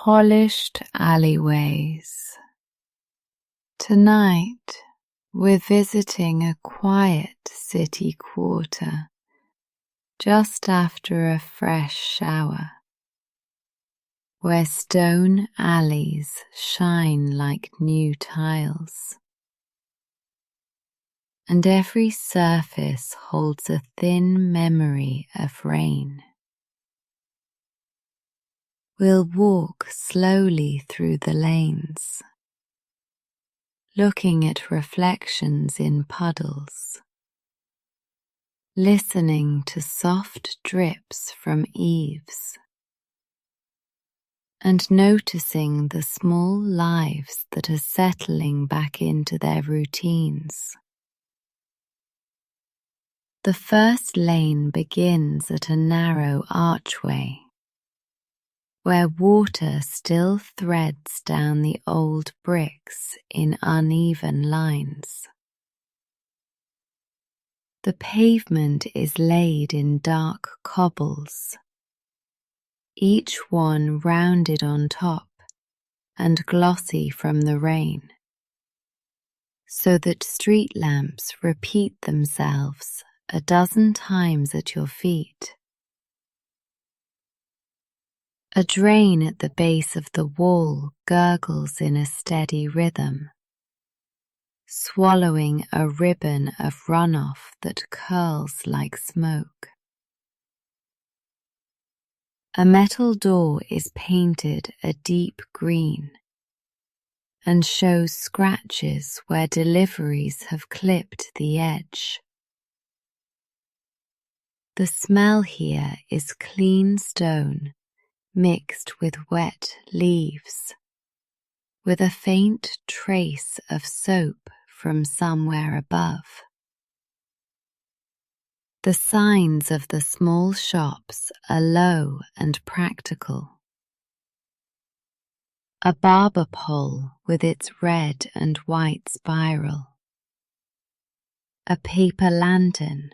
polished alleyways. Tonight, we're visiting a quiet city quarter just after a fresh shower, where stone alleys shine like new tiles, and every surface holds a thin memory of rain. We'll walk slowly through the lanes, looking at reflections in puddles, listening to soft drips from eaves, and noticing the small lives that are settling back into their routines. The first lane begins at a narrow archway, where water still threads down the old bricks in uneven lines. The pavement is laid in dark cobbles, each one rounded on top and glossy from the rain, so that street lamps repeat themselves a dozen times at your feet. A drain at the base of the wall gurgles in a steady rhythm, swallowing a ribbon of runoff that curls like smoke. A metal door is painted a deep green and shows scratches where deliveries have clipped the edge. The smell here is clean stone mixed with wet leaves, with a faint trace of soap from somewhere above. The signs of the small shops are low and practical. A barber pole with its red and white spiral, a paper lantern,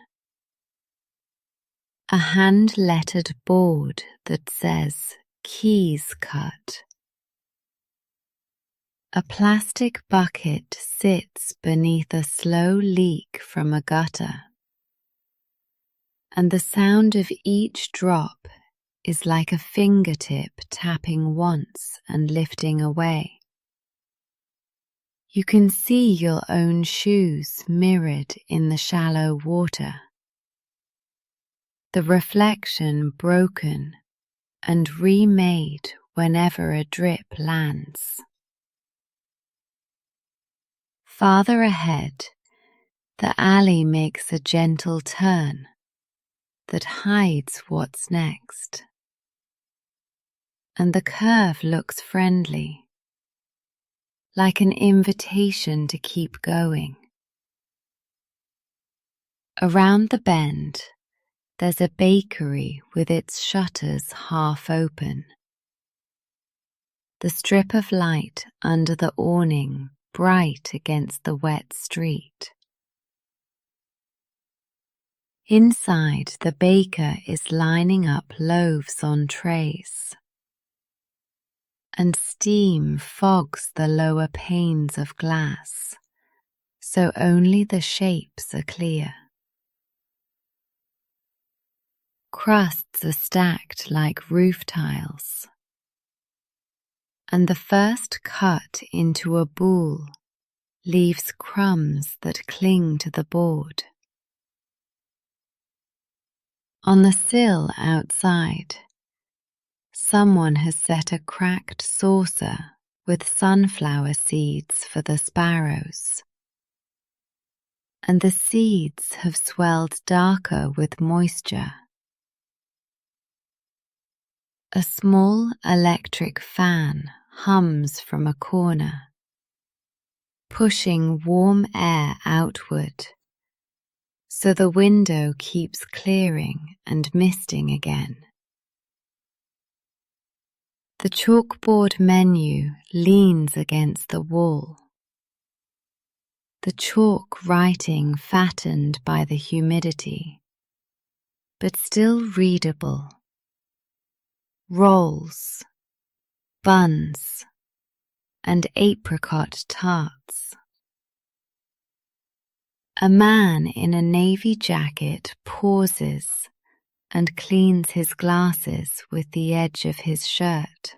a hand-lettered board that says "Keys Cut." A plastic bucket sits beneath a slow leak from a gutter, and the sound of each drop is like a fingertip tapping once and lifting away. You can see your own shoes mirrored in the shallow water, the reflection broken and remade whenever a drip lands. Farther ahead, the alley makes a gentle turn that hides what's next, and the curve looks friendly, like an invitation to keep going. Around the bend, there's a bakery with its shutters half open. The strip of light under the awning bright against the wet street. Inside, the baker is lining up loaves on trays, and steam fogs the lower panes of glass, so only the shapes are clear. Crusts are stacked like roof tiles, and the first cut into a boule leaves crumbs that cling to the board. On the sill outside, someone has set a cracked saucer with sunflower seeds for the sparrows, and the seeds have swelled darker with moisture. A small electric fan hums from a corner, pushing warm air outward, so the window keeps clearing and misting again. The chalkboard menu leans against the wall, the chalk writing fattened by the humidity, but still readable. Rolls, buns, and apricot tarts. A man in a navy jacket pauses and cleans his glasses with the edge of his shirt,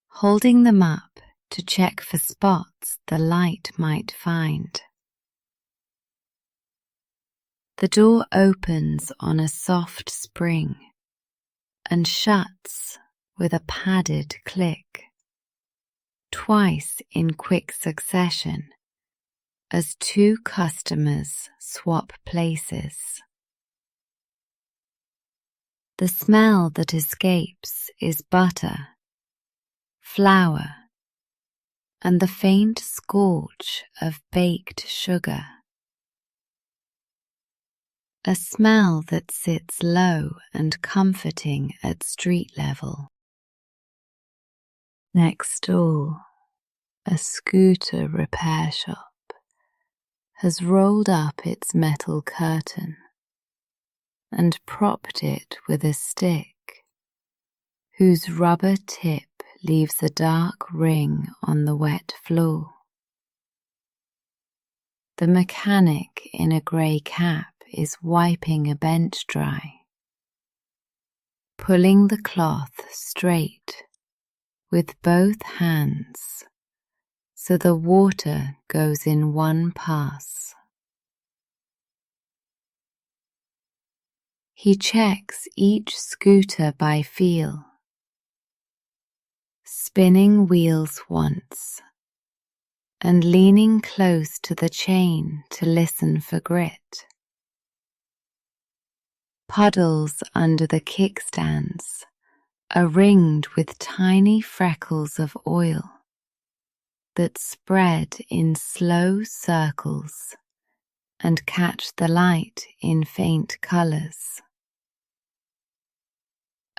holding them up to check for spots the light might find. The door opens on a soft spring and shuts with a padded click, twice in quick succession as two customers swap places. The smell that escapes is butter, flour, and the faint scorch of baked sugar. A smell that sits low and comforting at street level. Next door, a scooter repair shop has rolled up its metal curtain and propped it with a stick whose rubber tip leaves a dark ring on the wet floor. The mechanic in a grey cap is wiping a bench dry, pulling the cloth straight with both hands so the water goes in one pass. He checks each scooter by feel, spinning wheels once and leaning close to the chain to listen for grit. Puddles under the kickstands are ringed with tiny freckles of oil that spread in slow circles and catch the light in faint colours.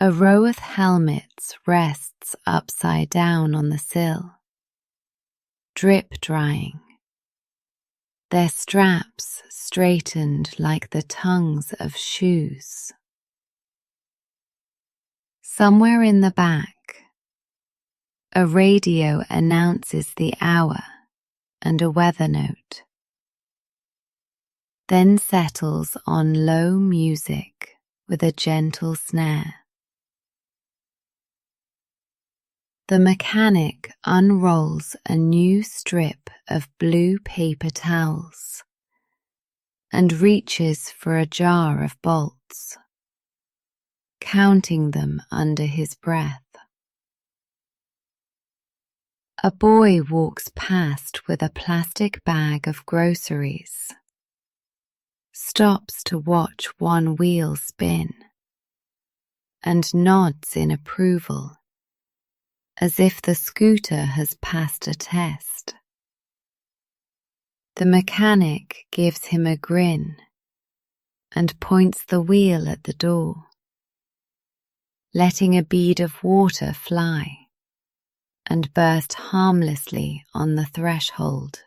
A row of helmets rests upside down on the sill, drip drying, their straps straightened like the tongues of shoes. Somewhere in the back, a radio announces the hour and a weather note, then settles on low music with a gentle snare. The mechanic unrolls a new strip of blue paper towels and reaches for a jar of bolts, counting them under his breath. A boy walks past with a plastic bag of groceries, stops to watch one wheel spin, and nods in approval, as if the scooter has passed a test. The mechanic gives him a grin and points the wheel at the door, letting a bead of water fly and burst harmlessly on the threshold.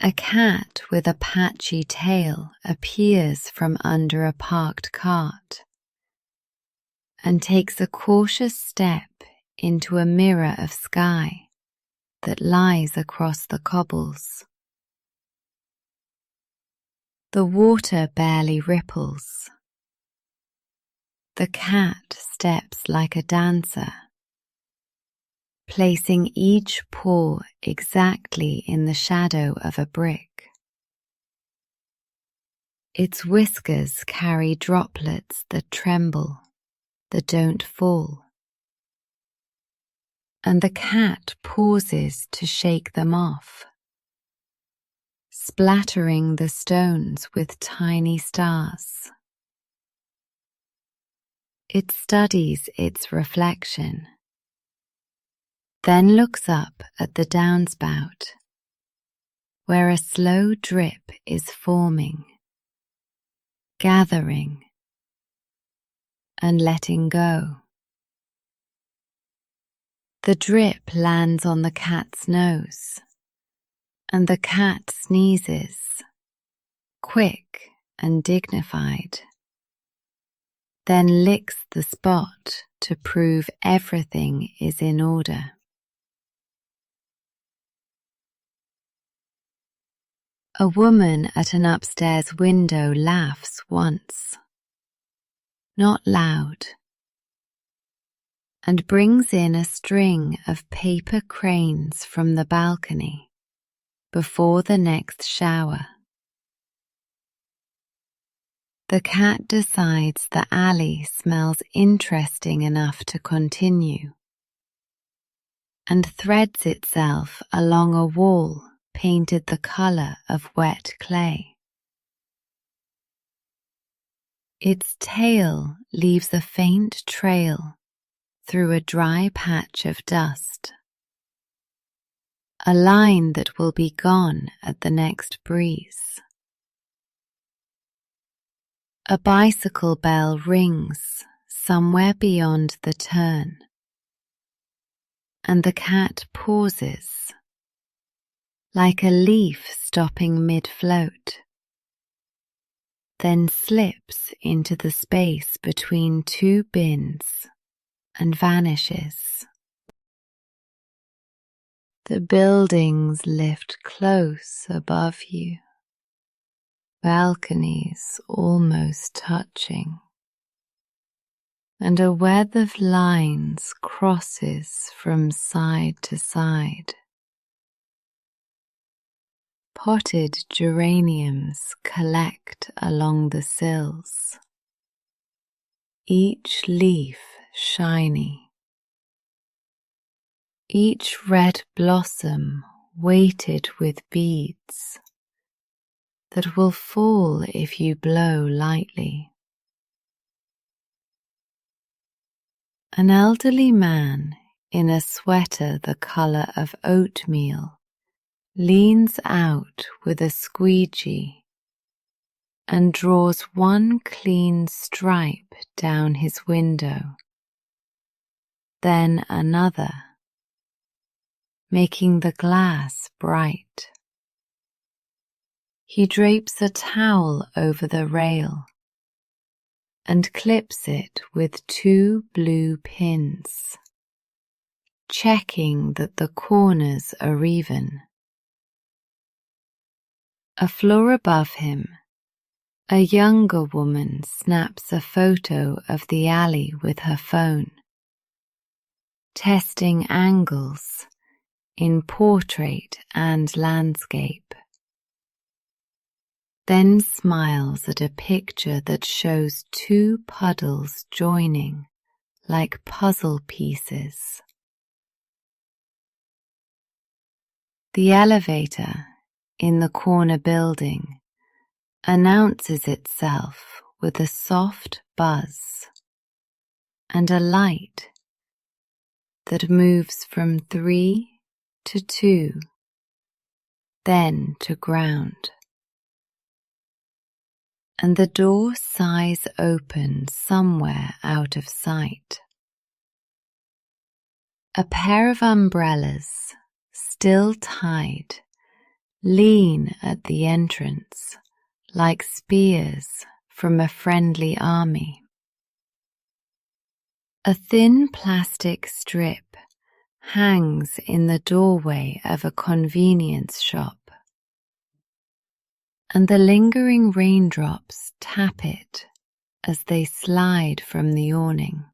A cat with a patchy tail appears from under a parked cart and takes a cautious step into a mirror of sky that lies across the cobbles. The water barely ripples. The cat steps like a dancer, placing each paw exactly in the shadow of a brick. Its whiskers carry droplets that tremble, that don't fall, and the cat pauses to shake them off, splattering the stones with tiny stars. It studies its reflection, then looks up at the downspout, where a slow drip is forming, gathering, and letting go. The drip lands on the cat's nose, and the cat sneezes, quick and dignified. then licks the spot to prove everything is in order. A woman at an upstairs window laughs once, not loud, and brings in a string of paper cranes from the balcony before the next shower. The cat decides the alley smells interesting enough to continue and threads itself along a wall painted the colour of wet clay. Its tail leaves a faint trail through a dry patch of dust, a line that will be gone at the next breeze. A bicycle bell rings somewhere beyond the turn, and the cat pauses, like a leaf stopping mid-float, then slips into the space between two bins and vanishes. The buildings lift close above you, balconies almost touching, and a web of lines crosses from side to side. Potted geraniums collect along the sills, each leaf shiny, each red blossom weighted with beads that will fall if you blow lightly. An elderly man in a sweater the colour of oatmeal leans out with a squeegee and draws one clean stripe down his window, then another, making the glass bright. He drapes a towel over the rail and clips it with two blue pins, checking that the corners are even. A floor above him, a younger woman snaps a photo of the alley with her phone, testing angles in portrait and landscape, then smiles at a picture that shows two puddles joining like puzzle pieces. The elevator in the corner building announces itself with a soft buzz and a light that moves from 3 to 2, then to ground. And the door sighs open somewhere out of sight. A pair of umbrellas, still tied, lean at the entrance like spears from a friendly army. A thin plastic strip hangs in the doorway of a convenience shop, and the lingering raindrops tap it as they slide from the awning.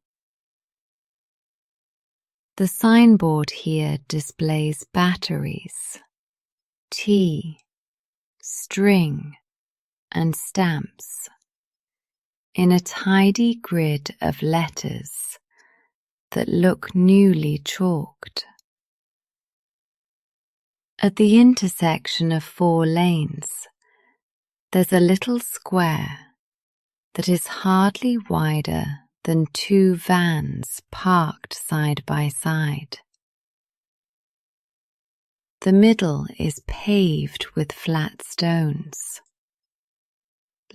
The signboard here displays batteries, tea, string, and stamps in a tidy grid of letters that look newly chalked. At the intersection of 4 lanes, there's a little square that is hardly wider than 2 vans parked side by side. The middle is paved with flat stones,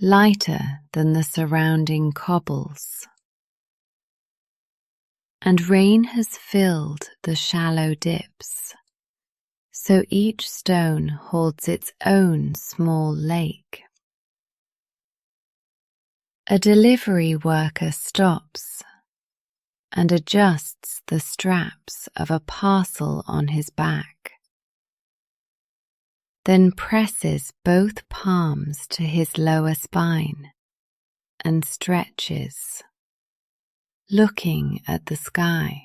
lighter than the surrounding cobbles, and rain has filled the shallow dips, so each stone holds its own small lake. A delivery worker stops and adjusts the straps of a parcel on his back, then presses both palms to his lower spine and stretches, looking at the sky.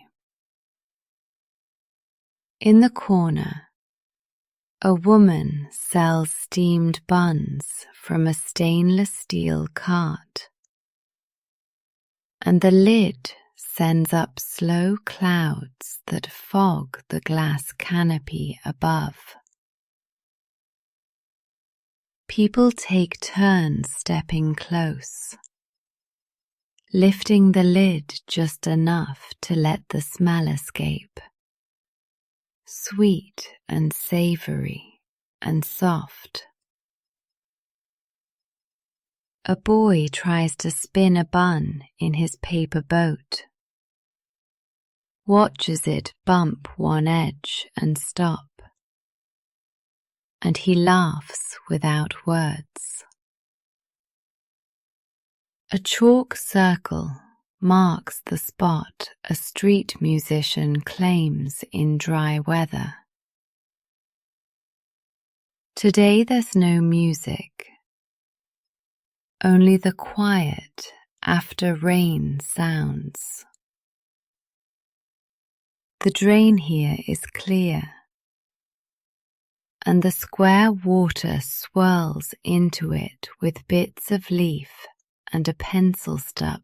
In the corner, a woman sells steamed buns from a stainless steel cart, and the lid sends up slow clouds that fog the glass canopy above. People take turns stepping close, lifting the lid just enough to let the smell escape. Sweet and savoury and soft. A boy tries to spin a bun in his paper boat, watches it bump one edge and stop, and he laughs without words. A chalk circle marks the spot a street musician claims in dry weather. Today there's no music, only the quiet after rain sounds. The drain here is clear, and the square water swirls into it with bits of leaf and a pencil stub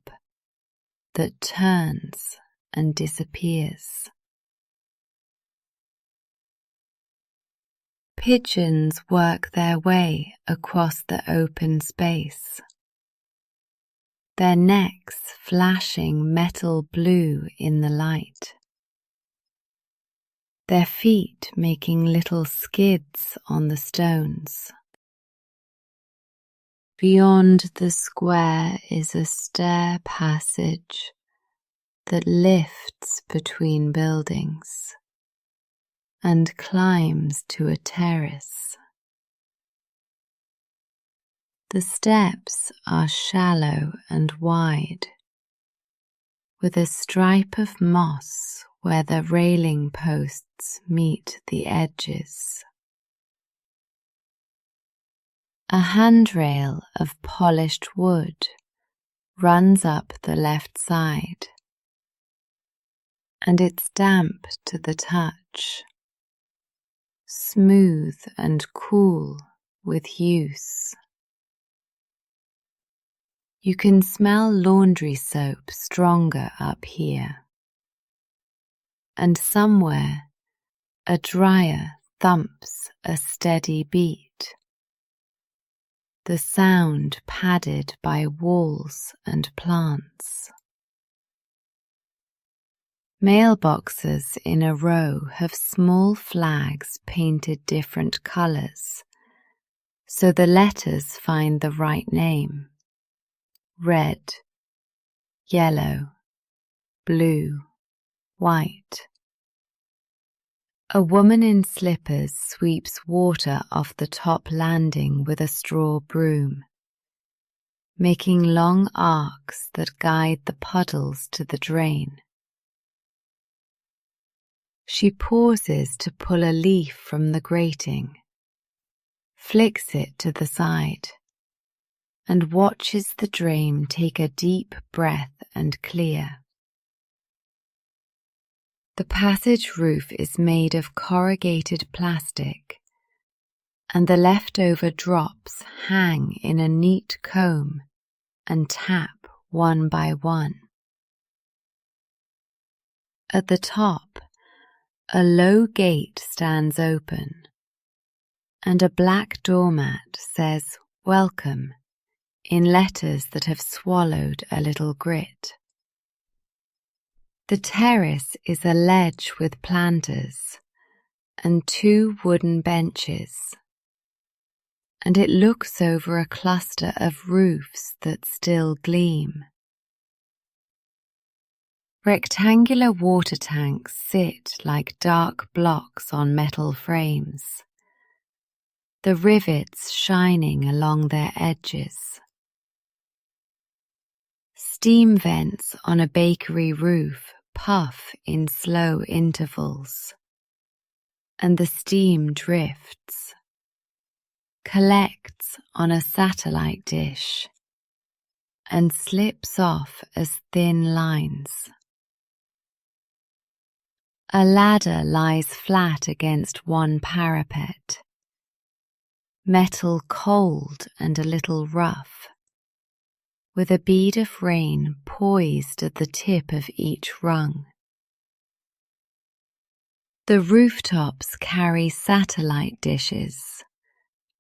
that turns and disappears. Pigeons work their way across the open space, their necks flashing metal blue in the light, their feet making little skids on the stones. Beyond the square is a stair passage that lifts between buildings and climbs to a terrace. The steps are shallow and wide, with a stripe of moss where the railing posts meet the edges. A handrail of polished wood runs up the left side, and it's damp to the touch, smooth and cool with use. You can smell laundry soap stronger up here, and somewhere a dryer thumps a steady beat, the sound padded by walls and plants. Mailboxes in a row have small flags painted different colours, so the letters find the right name: red, yellow, blue, white. A woman in slippers sweeps water off the top landing with a straw broom, making long arcs that guide the puddles to the drain. She pauses to pull a leaf from the grating, flicks it to the side, and watches the drain take a deep breath and clear. The passage roof is made of corrugated plastic, and the leftover drops hang in a neat comb and tap one by one. At the top, a low gate stands open, and a black doormat says "Welcome" in letters that have swallowed a little grit. The terrace is a ledge with planters and 2 wooden benches, and it looks over a cluster of roofs that still gleam. Rectangular water tanks sit like dark blocks on metal frames, the rivets shining along their edges. Steam vents on a bakery roof puff in slow intervals, and the steam drifts, collects on a satellite dish, and slips off as thin lines. A ladder lies flat against one parapet, metal cold and a little rough, with a bead of rain poised at the tip of each rung. The rooftops carry satellite dishes,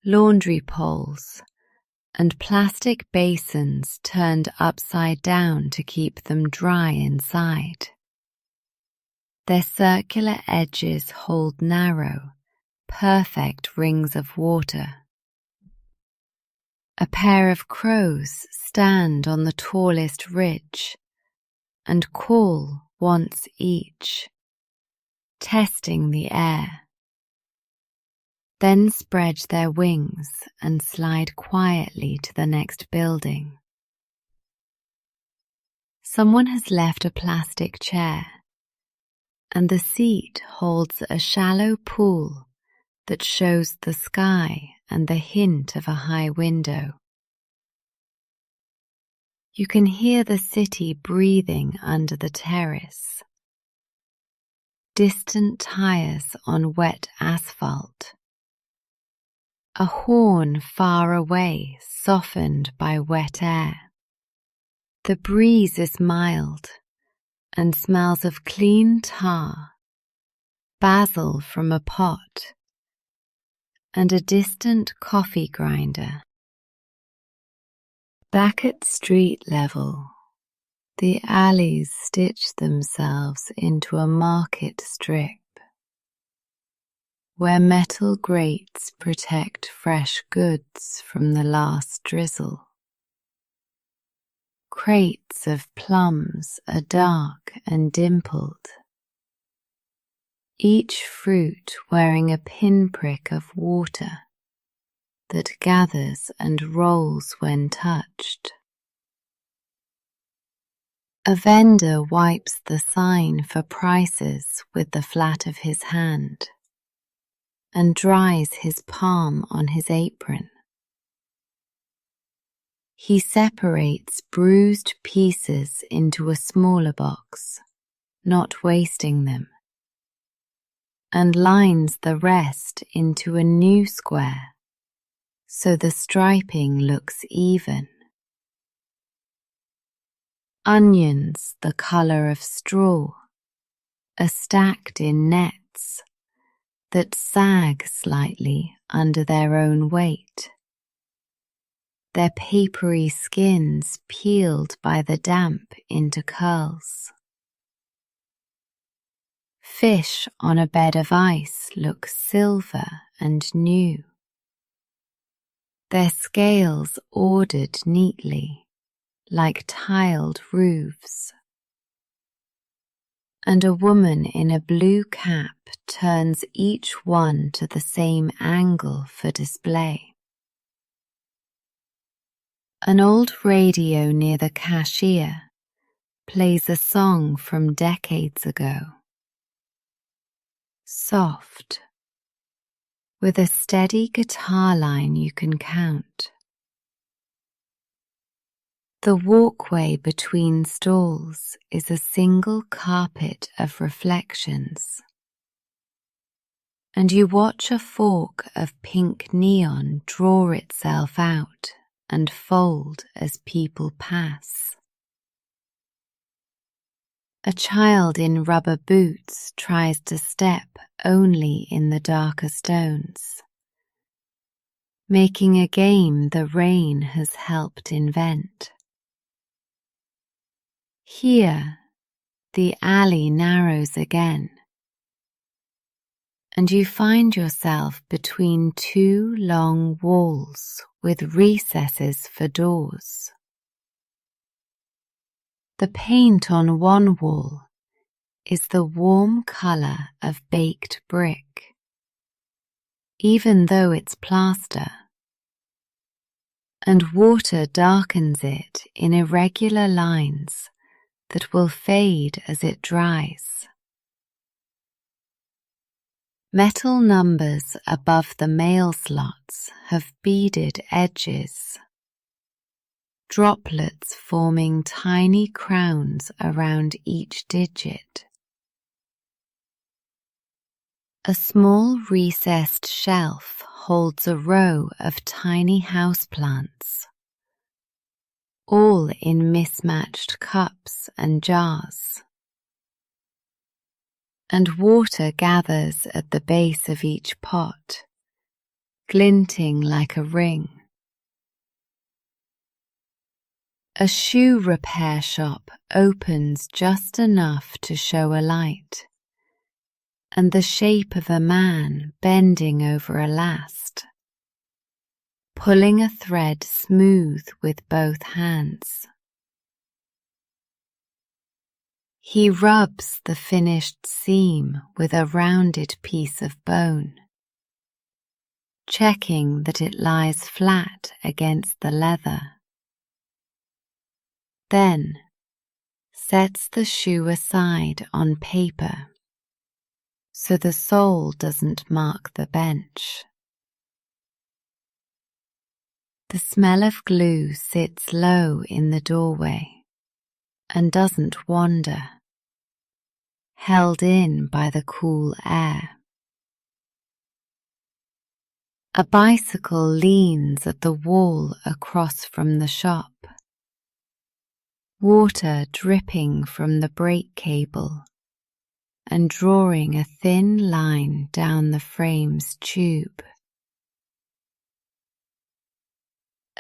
laundry poles, and plastic basins turned upside down to keep them dry inside. Their circular edges hold narrow, perfect rings of water. A pair of crows stand on the tallest ridge and call once each, testing the air, then spread their wings and slide quietly to the next building. Someone has left a plastic chair, and the seat holds a shallow pool that shows the sky and the hint of a high window. You can hear the city breathing under the terrace. Distant tires on wet asphalt. A horn far away softened by wet air. The breeze is mild and smells of clean tar, basil from a pot, and a distant coffee grinder. Back at street level, the alleys stitch themselves into a market strip, where metal grates protect fresh goods from the last drizzle. Crates of plums are dark and dimpled, each fruit wearing a pinprick of water that gathers and rolls when touched. A vendor wipes the sign for prices with the flat of his hand and dries his palm on his apron. He separates bruised pieces into a smaller box, not wasting them, and lines the rest into a new square so the striping looks even. Onions the colour of straw are stacked in nets that sag slightly under their own weight, their papery skins peeled by the damp into curls. Fish on a bed of ice look silver and new, their scales ordered neatly like tiled roofs. And a woman in a blue cap turns each one to the same angle for display. An old radio near the cashier plays a song from decades ago. Soft, with a steady guitar line you can count. The walkway between stalls is a single carpet of reflections, and you watch a fork of pink neon draw itself out and fold as people pass. A child in rubber boots tries to step only in the darker stones, making a game the rain has helped invent. Here, the alley narrows again, and you find yourself between two long walls with recesses for doors. The paint on one wall is the warm colour of baked brick, even though it's plaster, and water darkens it in irregular lines that will fade as it dries. Metal numbers above the mail slots have beaded edges, droplets forming tiny crowns around each digit. A small recessed shelf holds a row of tiny houseplants, all in mismatched cups and jars. And water gathers at the base of each pot, glinting like a ring. A shoe repair shop opens just enough to show a light, and the shape of a man bending over a last, pulling a thread smooth with both hands. He rubs the finished seam with a rounded piece of bone, checking that it lies flat against the leather. Then sets the shoe aside on paper so the sole doesn't mark the bench. The smell of glue sits low in the doorway and doesn't wander, held in by the cool air. A bicycle leans at the wall across from the shop, water dripping from the brake cable and drawing a thin line down the frame's tube.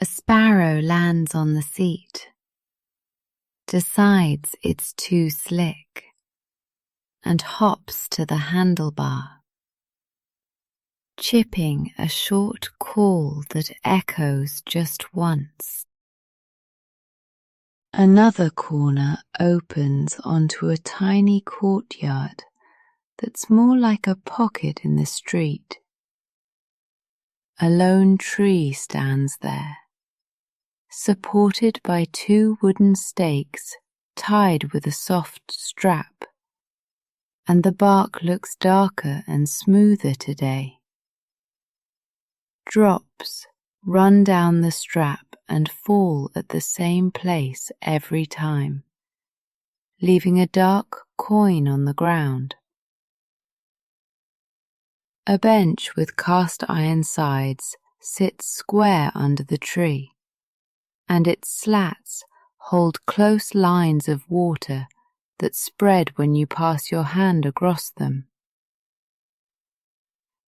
A sparrow lands on the seat, decides it's too slick, and hops to the handlebar, chipping a short call that echoes just once. Another corner opens onto a tiny courtyard that's more like a pocket in the street. A lone tree stands there, supported by two wooden stakes tied with a soft strap, and the bark looks darker and smoother today. Drops run down the strap and fall at the same place every time, leaving a dark coin on the ground. A bench with cast iron sides sits square under the tree, and its slats hold close lines of water that spread when you pass your hand across them.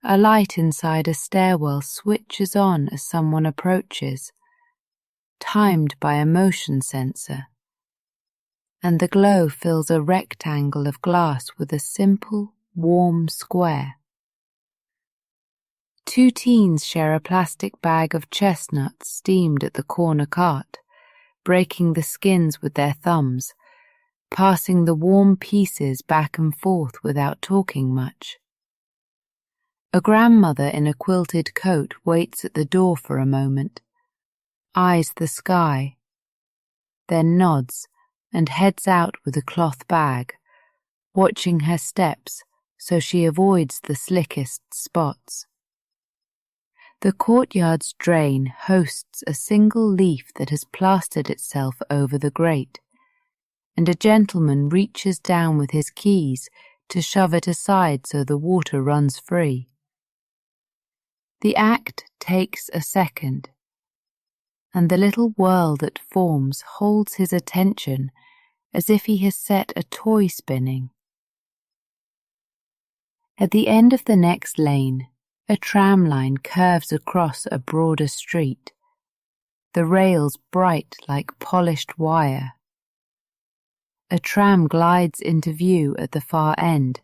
A light inside a stairwell switches on as someone approaches, timed by a motion sensor, and the glow fills a rectangle of glass with a simple, warm square. Two teens share a plastic bag of chestnuts steamed at the corner cart, breaking the skins with their thumbs, passing the warm pieces back and forth without talking much. A grandmother in a quilted coat waits at the door for a moment, eyes the sky, then nods and heads out with a cloth bag, watching her steps so she avoids the slickest spots. The courtyard's drain hosts a single leaf that has plastered itself over the grate, and a gentleman reaches down with his keys to shove it aside so the water runs free. The act takes a second, and the little whirl that forms holds his attention as if he has set a toy spinning. At the end of the next lane, a tram line curves across a broader street, the rails bright like polished wire. A tram glides into view at the far end,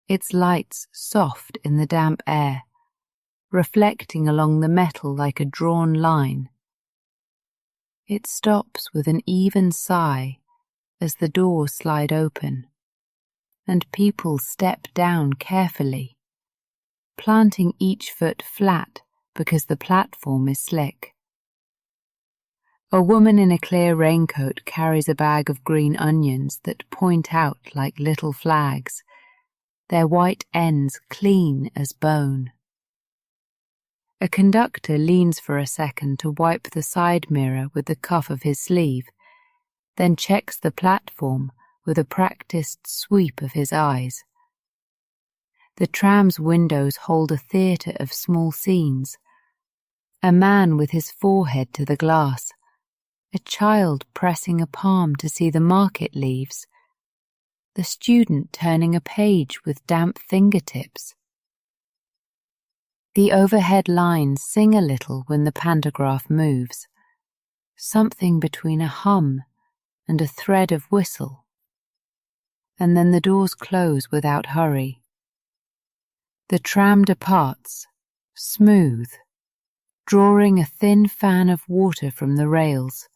its lights soft in the damp air, reflecting along the metal like a drawn line. It stops with an even sigh as the doors slide open, and people step down carefully, planting each foot flat because the platform is slick. A woman in a clear raincoat carries a bag of green onions that point out like little flags, their white ends clean as bone. A conductor leans for a second to wipe the side mirror with the cuff of his sleeve, then checks the platform with a practiced sweep of his eyes. The tram's windows hold a theatre of small scenes. A man with his forehead to the glass, a child pressing a palm to see the market leaves, the student turning a page with damp fingertips. The overhead lines sing a little when the pantograph moves, something between a hum and a thread of whistle, and then the doors close without hurry. The tram departs, smooth, drawing a thin fan of water from the rails,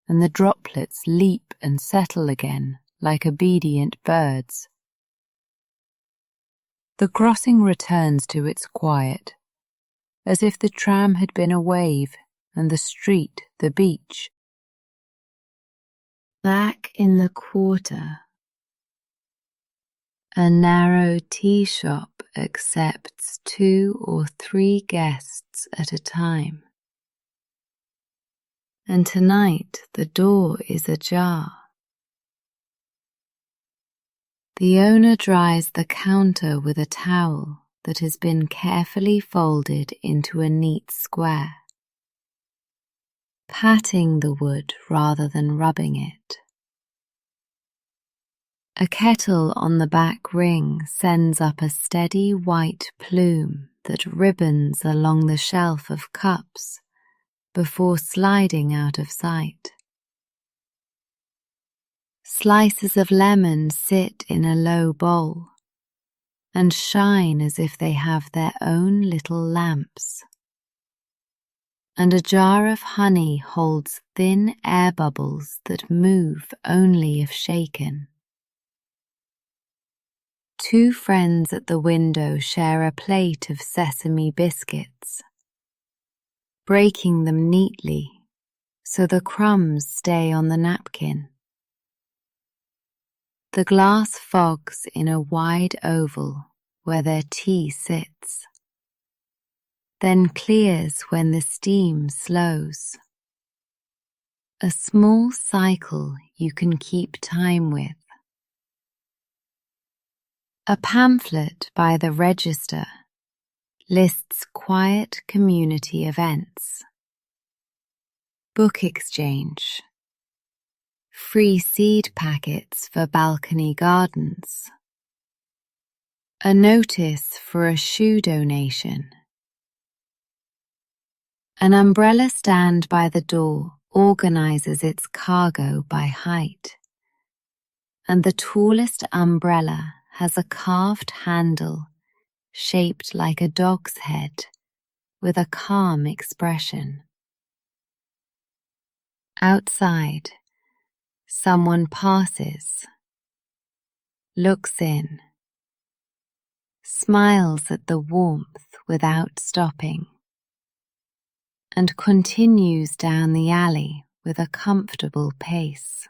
and the droplets leap and settle again like obedient birds. The crossing returns to its quiet, as if the tram had been a wave and the street the beach. Back in the quarter, a narrow tea shop accepts 2 or 3 guests at a time. And tonight the door is ajar. The owner dries the counter with a towel that has been carefully folded into a neat square, patting the wood rather than rubbing it. A kettle on the back ring sends up a steady white plume that ribbons along the shelf of cups before sliding out of sight. Slices of lemon sit in a low bowl and shine as if they have their own little lamps. And a jar of honey holds thin air bubbles that move only if shaken. 2 friends at the window share a plate of sesame biscuits, breaking them neatly so the crumbs stay on the napkin. The glass fogs in a wide oval where their tea sits, then clears when the steam slows. A small cycle you can keep time with. A pamphlet by the register lists quiet community events, book exchange, free seed packets for balcony gardens, a notice for a shoe donation. An umbrella stand by the door organizes its cargo by height, and the tallest umbrella has a carved handle shaped like a dog's head with a calm expression. Outside, someone passes, looks in, smiles at the warmth without stopping, and continues down the alley with a comfortable pace.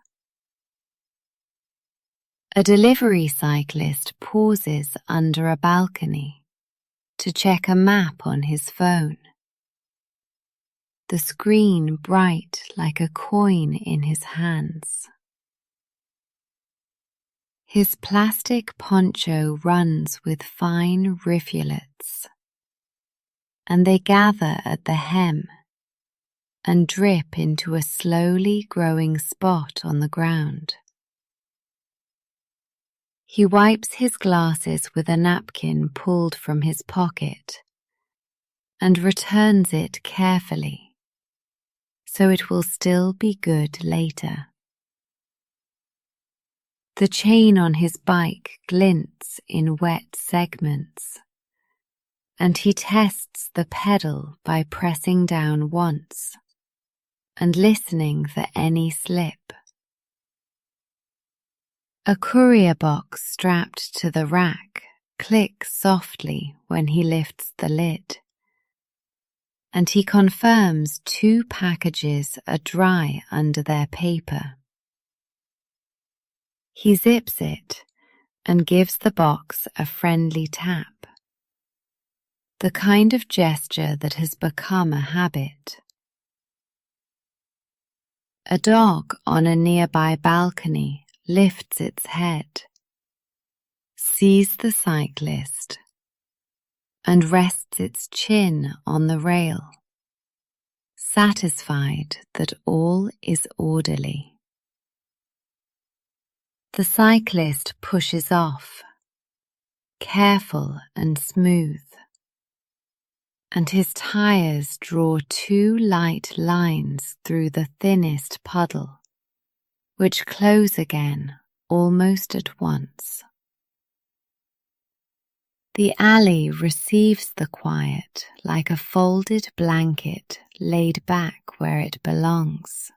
A delivery cyclist pauses under a balcony to check a map on his phone, the screen bright like a coin in his hands. His plastic poncho runs with fine rivulets, and they gather at the hem and drip into a slowly growing spot on the ground. He wipes his glasses with a napkin pulled from his pocket and returns it carefully, so it will still be good later. The chain on his bike glints in wet segments, and he tests the pedal by pressing down once and listening for any slip. A courier box strapped to the rack clicks softly when he lifts the lid, and he confirms 2 packages are dry under their paper. He zips it and gives the box a friendly tap, the kind of gesture that has become a habit. A dog on a nearby balcony lifts its head, sees the cyclist, and rests its chin on the rail, satisfied that all is orderly. The cyclist pushes off, careful and smooth, and his tires draw 2 light lines through the thinnest puddle, which close again almost at once. The alley receives the quiet like a folded blanket laid back where it belongs.